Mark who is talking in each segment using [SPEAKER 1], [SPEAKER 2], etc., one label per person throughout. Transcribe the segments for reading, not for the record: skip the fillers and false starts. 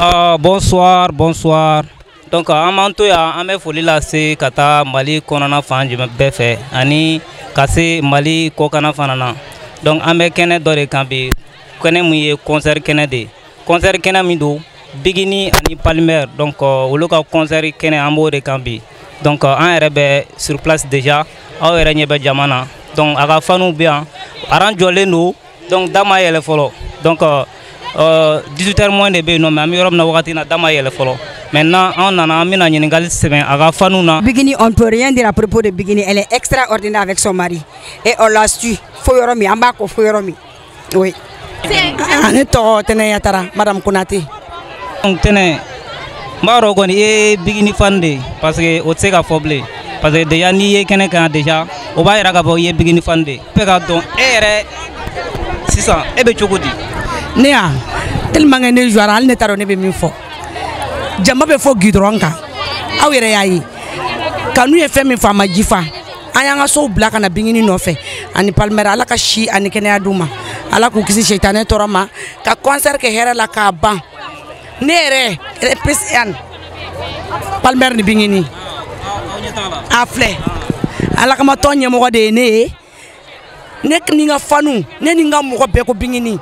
[SPEAKER 1] Bonsoir, bonsoir. Donc, en mantoya, an bɛ foli lase ka taa Mali kɔnɔna fan jumɛn bɛɛ fɛ ani ka se Mali kɔkan fana na. Donc, an bɛ kɛnɛ dɔ de kan bi. Kɛnɛ mun ye concert kɛnɛ de. Concert kɛnɛ min don Bigini ani Palmer. Donc, olu ka concert kɛnɛ an b'o de kan bi. Donc, an yɛrɛ bɛ sur place déjà. Aw yɛrɛ ɲɛ bɛ jama na. Donc, a ka faniw bɛ yan. Aran jɔlen don. Donc, da ma yɛlɛ fɔlɔ. Donc, 18h moins de be no mais ami yorom na wakati na dama yele folo maintenant on nana amina ɲininkali sɛbɛn a ka fanu na.
[SPEAKER 2] Bigini, on peut rien dire à propos de Bigini, elle est extraordinaire avec son mari et on l'a su fo yɔrɔ min an b'a ko fo yɔrɔ min. Oui. Ne tɔgɔ Tɛnɛ Yatara, Madame Konate.
[SPEAKER 1] Donc Tɛnɛ n b'a dɔn kɔni e Bigini fan de parce que o tɛ se ka fɔ bilen parce que déjà n'i ye kɛnɛ kan déjà o b'a yira k'a fɔ i ye Bigini fan de. Bɛɛ ka dɔn e yɛrɛ sisan e bɛ cogo di.
[SPEAKER 2] Ne ya tellement que ne jouara hali ne t'a dɔn ne bɛ min fɔ jama bɛ fɔ goudron kan aw yɛrɛ y'a ye kanu ye fɛn min fɔ a ma jifa an y'an ka sow bila ka na Bigini nɔfɛ ani Palmer Ala ka si ani kɛnɛya d'u ma Ala k'u kisi seitanɛ tɔɔrɔ ma ka concert kɛ hɛrɛ la k'a ban ne yɛrɛ Yan Palmer ni Bigini a filɛ Ala kama tɔn ɲɛmɔgɔ de ye ne ye ne ni n ka fanu ne ni n ka mɔgɔ bɛɛ ko Bigini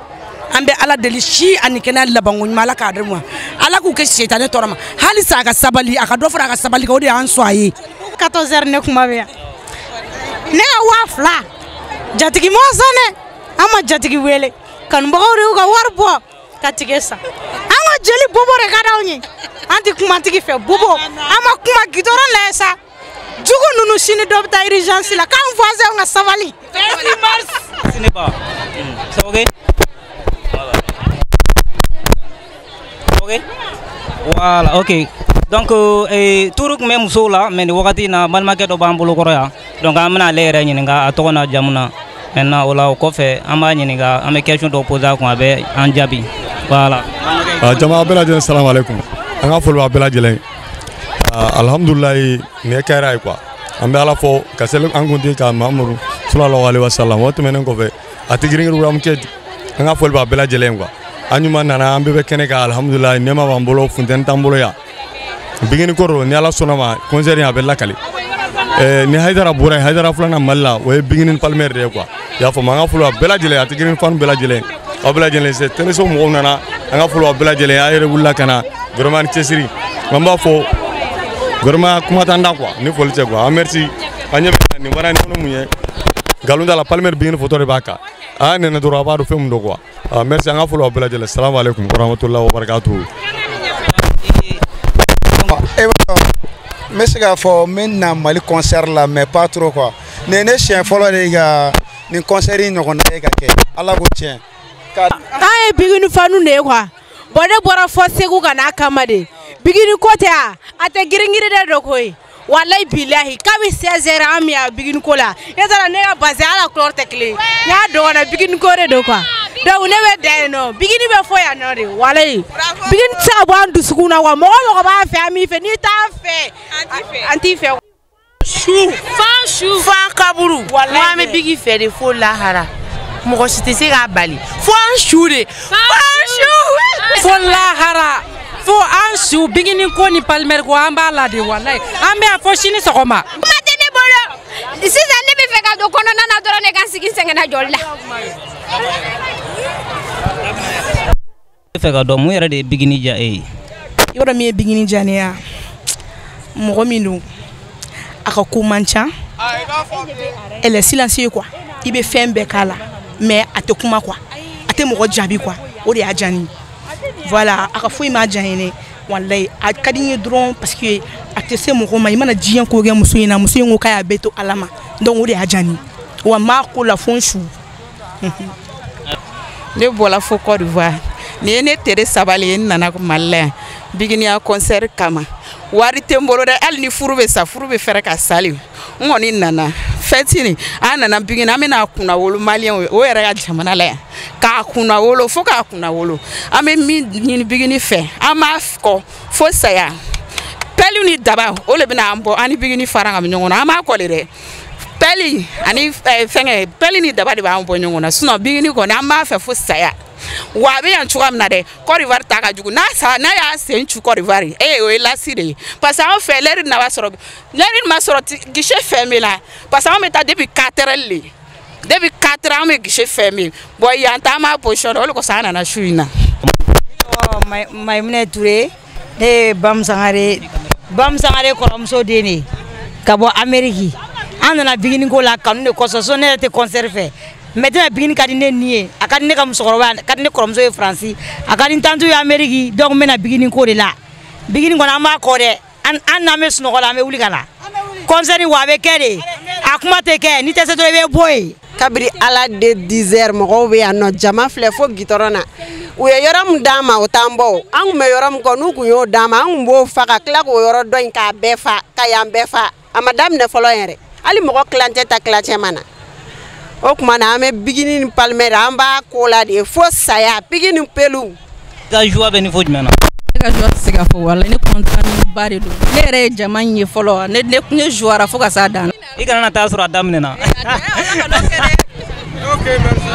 [SPEAKER 2] an bɛ Ala deli si ani kɛnɛya labanko ɲuman Ala k'a d'u ma Ala k'u kɛ seitanɛ tɔɔrɔ ma halisa a ka sabali a ka dɔ fara a ka sabali kan o de y'an sɔn a ye
[SPEAKER 3] 14h ne kuma bɛ yan ne ka 2000 jatigi mɔ sɔn dɛ an ma jatigi wele kanubagaw de y'u ka wari bɔ ka tigɛ san an ka jeli bobo de ka d'anw ye an tɛ kumatigi fɛ bobo an ma kuma gidɔrɔn lajɛ sa jugu ninnu sini dɔ bɛ taa urgence la k'an voisin ka sabali.
[SPEAKER 1] Voilà, ok. Donc, tout le monde est là, mais wakati na balimakɛ dɔ b'an bolo kɔrɔ yan. Donc, an bɛna ale yɛrɛ ɲininka a tɔgɔ n'a jamu na. Maintenant, o la o kɔfɛ an b'a ɲininka an bɛ question dɔ poser a kun a bɛ an jaabi. Voilà.
[SPEAKER 4] Jama bɛɛ lajɛlen salamu alaikum. An ka foli b'a bɛɛ lajɛlen. Alhamdulilayi nin ye kɛra ye quoi. An bɛ Ala fɔ ka seli an kuntigi ka Mahamadu sallallahu alaihi wasallam. O tɛmɛnen kɔfɛ a tɛ girin-girin an kɛ an ka foli b'a bɛɛ lajɛlen quoi. An ɲuman nana an bɛɛ bɛ kɛnɛ kan alhamdulilayi nɛɛma b'an bolo funtɛni t'an bolo yan. Bigini kɔrɔ ni Ala sɔnna ma concert in a bɛ lakale. Ni Hayidara bɔra yen Hayidara filanan Mali la o ye Bigini Palmer de ye quoi. I y'a faamu an ka foli b'a bɛɛ lajɛlen a tɛ girin fan bɛɛ lajɛlen. Aw bɛɛ lajɛlen c'est tɛnɛso mɔgɔw nana an ka foli b'a bɛɛ lajɛlen a yɛrɛ wulila ka na vraiment ni cɛsiri an b'a fɔ vraiment kuma t'an da quoi ni foli tɛ quoi. An merci an ɲɛ bɛ nin baara in kɔnɔ mun ye nkalon t'a la Palmer Bigini photo de b'a kan. A nɛnɛ dɔrɔn a b'a dɔn fɛn min don quoi. Merci an ka foli b'a bɛɛ lajɛlen salamu alaikum warahmatullahi wabarakatuh.
[SPEAKER 5] N bɛ se k'a fɔ n bɛ na Mali concert la mais pas trop quoi. Nin ye ne siɲɛ fɔlɔ de ye ka nin concert in ɲɔgɔnna ye ka kɛ Ala ko tiɲɛ.
[SPEAKER 3] An ye Bigini fanu de ye quoi. Bon ne bɔra fɔ Segu ka n'a kama de Bigini ko tɛ a tɛ girin-girin de koyi. Walayi bilahi kabi 16h an mi a Bigini ko la e taara ne ka base ala couleur tɛ kelen n y'a dɔgɔna Bigini ko de don quoi donc ne bɛ da yen nɔ Bigini bɛ fɔ yan nɔ de walayi Bigini tɛ se ka bɔ an dusukun na quoi mɔgɔ mɔgɔ b'a fɛ an b'i fɛ n'i t'a fɛ an t'i fɛ.
[SPEAKER 6] Fan kaburu walayi an bɛ Bigi fɛ de fo lahara mɔgɔ si tɛ se k'a bali fo an su de
[SPEAKER 7] fo lahara. Fo an su Bigini ko ni Palmer ko an b'a la de walayi an bɛ yan fo sini sɔgɔma.
[SPEAKER 8] Kuma tɛ ne bolo sisan ne bɛ fɛ ka don kɔnɔna na dɔrɔn ne ka sigi sɛgɛnna jɔli la.
[SPEAKER 1] Ne fɛ ka dɔn mun yɛrɛ de ye Bigini diya e ye.
[SPEAKER 9] Yɔrɔ min ye Bigini diya ne ya mɔgɔ min don a ka ko man ca elle est silencieuse quoi i bɛ fɛn bɛɛ k'a la mais a tɛ kuma quoi a tɛ mɔgɔ jaabi quoi o de y'a diya ne ye. Voilà a ka foyi m'a diya n ye walayi a ka di n ye dɔrɔn parce que a tɛ se mɔgɔ ma i mana diɲɛ ko kɛ muso in na muso in ko k'a y'a bɛɛ to Ala ma donc o de y'a diya n ye wa n b'a ko la fo n su.
[SPEAKER 6] Ne bɔra fo Côte d'Ivoire nin ye ne tere sabali ye n nana Mali la yan Bigini ya concert kama wari tɛ n bolo dɛ hali ni furu bɛ sa furu bɛ fɛrɛ ka sali n kɔni nana fɛti nin an nana Bigini an bɛna kunna wolo maliyɛnw o yɛrɛ ka jamana la yan k'a kunna wolo fo k'a kunna wolo an bɛ min ɲini Bigini fɛ an b'a kɔ fo saya pelle ni daba o de bɛna an bɔ an ni Bigini fara ka ɲɔgɔn na an b'a kɔ de dɛ peli ani fenge peli ni daba de ba on bonyo na suno bigini ko na ma fe fo saya wa be yan chuam na de Côte d'Ivoire ta ka jugu na sa na ya se nchu Côte d'Ivoire o la sire parce que on fait l'air na wa soro l'air ma soro guichet fermé là parce qu'on meta depuis 4 heures depuis 4 ans me guichet fermé boy yan ta ma position o ko sa na shuina
[SPEAKER 10] Maimouna Touré de Bam Sangare koromso deni kabo Ameriki anana bigini ko la kanu de kososo ne te concert fait maintenant bigini kadine nié akadine kam sokoroba kadine koromso e France akadine tantu ya Ameriki donc mena bigini ko de la bigini ko na ma ko de an na me suno ko la me wuli kana concert wa be kede akuma te ke ni te se to be boy
[SPEAKER 11] kabri ala de 10h mo be anno jama fle fo gitorona u ye yoram dama o tambo an me yoram ko nu ku yo dama an bo fa ka kla ko yoro doin ka be fa ka yam be fa amadam ne folo yere ali mo ko klante ta klache mana o kuma na me bigini palmer amba ko la de fo saya bigini pelu
[SPEAKER 1] ka joie beni fo jmena
[SPEAKER 12] ka joie se ka fo wala ne kontan bari do lere jama nye folo ne jouara fo ka sa dan
[SPEAKER 1] i kana ta sura damne na okay merci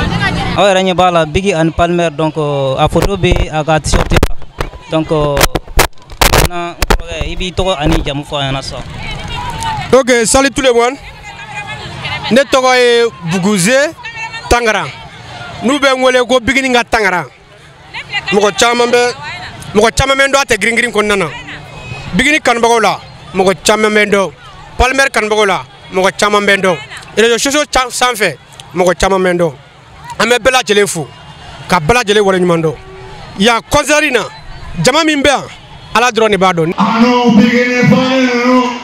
[SPEAKER 1] oh ranya bala bigi an palmer donc a photo be aga t-shirt donc na ibi to ani jamu fo yana so.
[SPEAKER 13] Ok, salut tout le monde. Ne togo e Bugouze Tangara. Nu be ngole ko bigini nga Tangara. Moko chama mendo ate green ko nana. Bigini kan bagola moko chama mendo. Palmer kan bagola moko chama mendo. Ele jojo sanfe moko chama mendo. Ame bela jele fu. Ka bela jele wala nyumando. Ya konzerina jama mimbe ala drone bado.
[SPEAKER 14] Ano bigini fano.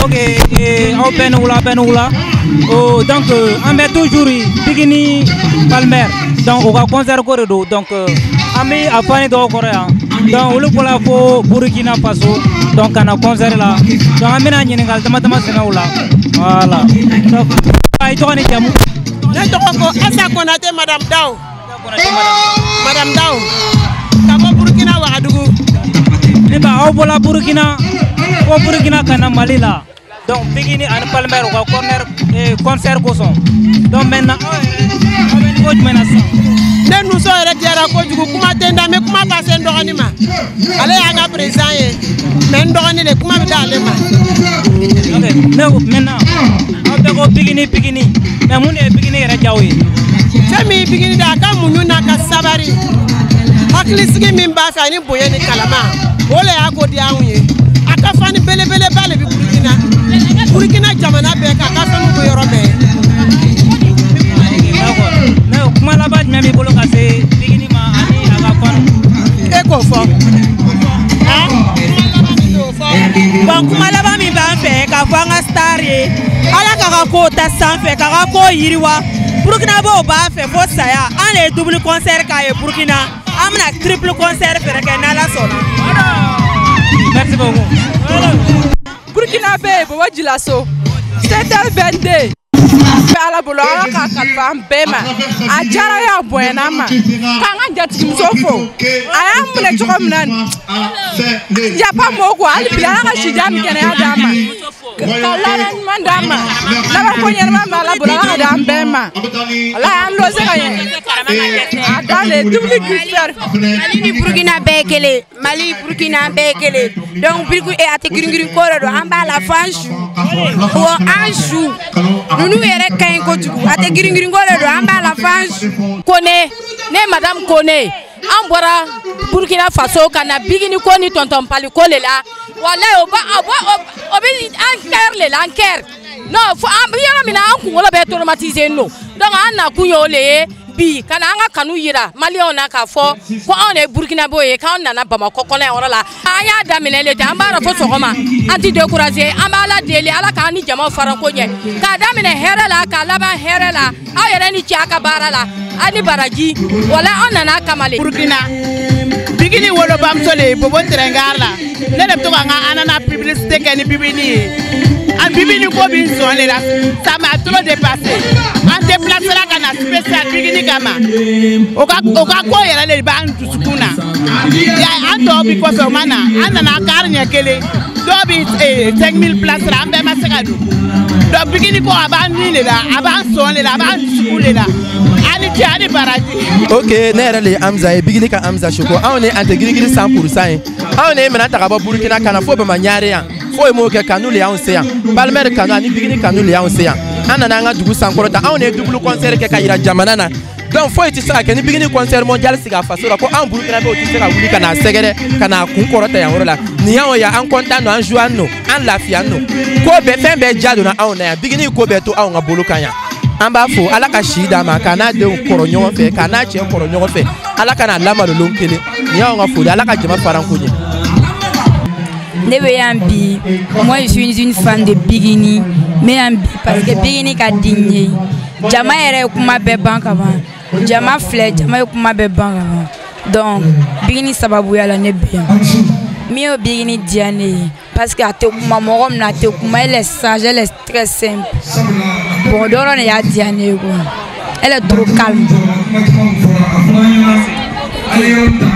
[SPEAKER 1] Ok, Benoula. Oh, donc, on met toujours Bigini Palmer. Donc, on va concert corridor. Donc, ami a fani do Coréen. Donc, on le voit pour Burkina Faso. Donc, on a concert là. Donc, on a Sénégal, Sénégal. Voilà. Donc, il doit être jamu.
[SPEAKER 6] Asa Konate Madame Dao. Madame Dao. Kabo Burkina Ouagadougou.
[SPEAKER 1] Neba au bola Burkina. Au Burkina kana Mali là. Donc Bigini an Palmer au corner concert koson. Donc maintenant on est niveau maintenant ça.
[SPEAKER 6] Nous sommes retirés à cause du kuma tenda mais kuma passer ndogani ma. Allez anga président mais ndogani le kuma bidale ma.
[SPEAKER 1] OK, maintenant on peut go Bigini mais mun e Bigini ra jawi.
[SPEAKER 6] Semi Bigini da ka munyu na ka sabari. Aklisigi mimba fa ni boye ni kalama. Ole akodi awuye. Aka fani bele bale bi Burkina jamana be ka ka fanu ko yoro be.
[SPEAKER 1] Mais kuma la ba même bolo ka se Bigini ma ani aga fanu.
[SPEAKER 6] E ko fo.
[SPEAKER 7] Bon kuma la ba mi ba fe ka fo nga star ye. Ala ka ko ta san fe ka ko yiriwa. Burkina bo ba fe fo saya. An le double concert ka ye Burkina. Amna triple concert fe ka na la sona.
[SPEAKER 1] Merci beaucoup.
[SPEAKER 7] Burkina Faso, Bobo Djilasso, 7h22.
[SPEAKER 6] ala bolo ala ka kalifa an bɛɛ ma a diyara y'a bonyana an ma k'an ka jatigimuso fo a y'an minɛ cogo min na yapa mɔgɔw ko hali bi ala ka sijan ni kɛnɛya d'an ma ka laban ɲuman d'an ma laban ko ɲɛnama bɛ ala bolo ala ka d'an bɛɛ ma ala y'an lose ka ɲɛ a dan le double guiseur
[SPEAKER 8] Mali ni Burkina bɛɛ ye kelen Mali Burkina bɛɛ ye kelen donc biriku a tɛ girin ko de don an b'a la fo an su wa an su ninnu yɛrɛ ka ɲi kojugu a tɛ girin ko de don an b'a la fo an su Kone ne madame Kone an bɔra Burkina Faso ka na Bigini ko ni tonton Pali ko le la wallahi o bɛ an kɛr le la an kɛr non fo an yɔrɔ min na an kunkolo bɛ traumatisé no donc an na kun ye o le ye bi kana an ka kanu yira maliyɛnw na k'a fɔ ko anw de ye Burkinabɛw ye k'anw nana Bamakɔ kɔnɔ yan yɔrɔ la an y'a daminɛ le ten an b'a dɔn fo sɔgɔma an ti découragé an bɛ Ala deli Ala k'an ni jama fara ko ɲɛ k'a daminɛ hɛrɛ la k'a laban hɛrɛ la aw yɛrɛ ni cɛ a ka baara la a ni baraji wala an nana kama le
[SPEAKER 6] Burkina Bigini wolobamuso le ye Bobo Terengare la ne de bɛ to ka n ka anana publicité kɛ ni Bibini ye an Bibini ko bi sɔn le la ça m'a trop dépassé an déplacé la ka na spécial Bigini kama o ka ko yɛrɛ le b'an dusukun na an tɔw bi kɔfɛ o ma na an nana kari ɲɛ kelen dɔw bi 5000 place la an bɛɛ ma se ka don donc Bigini ko a b'an ni le la a b'an sɔn le la a b'an dusukun le la ani cɛ ani baraji.
[SPEAKER 15] Ok ne yɛrɛ le ye Amza ye Bigini ka Amza Soko anw ne an tɛ girigiri 100% ye anw ne minɛ ta ka bɔ Burkina ka na fo Bama Ɲare yan foyi m'o kɛ kanu le y'anw se yan Palmer kanu ani Bigini kanu le y'anw se yan an nana an ka dugu sankɔrɔta anw ne ye double concert kɛ ka yira jamana na donc foyi tɛ se ka kɛ ni Bigini concert mondial sigi a faso la ko an Burkinabɛw tɛ se ka wuli ka na sɛgɛrɛ ka na kun kɔrɔta yan yɔrɔ la nin y'anw ye an content no an joie no an lafiya no ko bɛɛ fɛn bɛɛ ja donna anw na yan Bigini ko bɛɛ to anw ka bolo kan yan an b'a fɔ Ala ka si d'a ma k'a n'a denw kɔrɔ ɲɔgɔn fɛ k'a n'a cɛ kɔrɔ ɲɔgɔn fɛ Ala ka n'a lamalolon kelen nin y'anw ka foli Ala ka jama fara an ko ɲɛ.
[SPEAKER 16] Ne bɛ yan bi moi je suis une fan de Bigini mais yan bi parce que Bigini ka di n ye jama yɛrɛ ye kuma bɛɛ ban ka ban jama filɛ jama ye kuma bɛɛ ban ka ban donc Bigini sababuya la ne bɛ yan min y'o Bigini diya ne ye parce que a tɛ kuma mɔgɔ min na a tɛ kuma elle est sage elle est très simple bon dɔrɔn de y'a diya ne ye quoi elle est trop calme.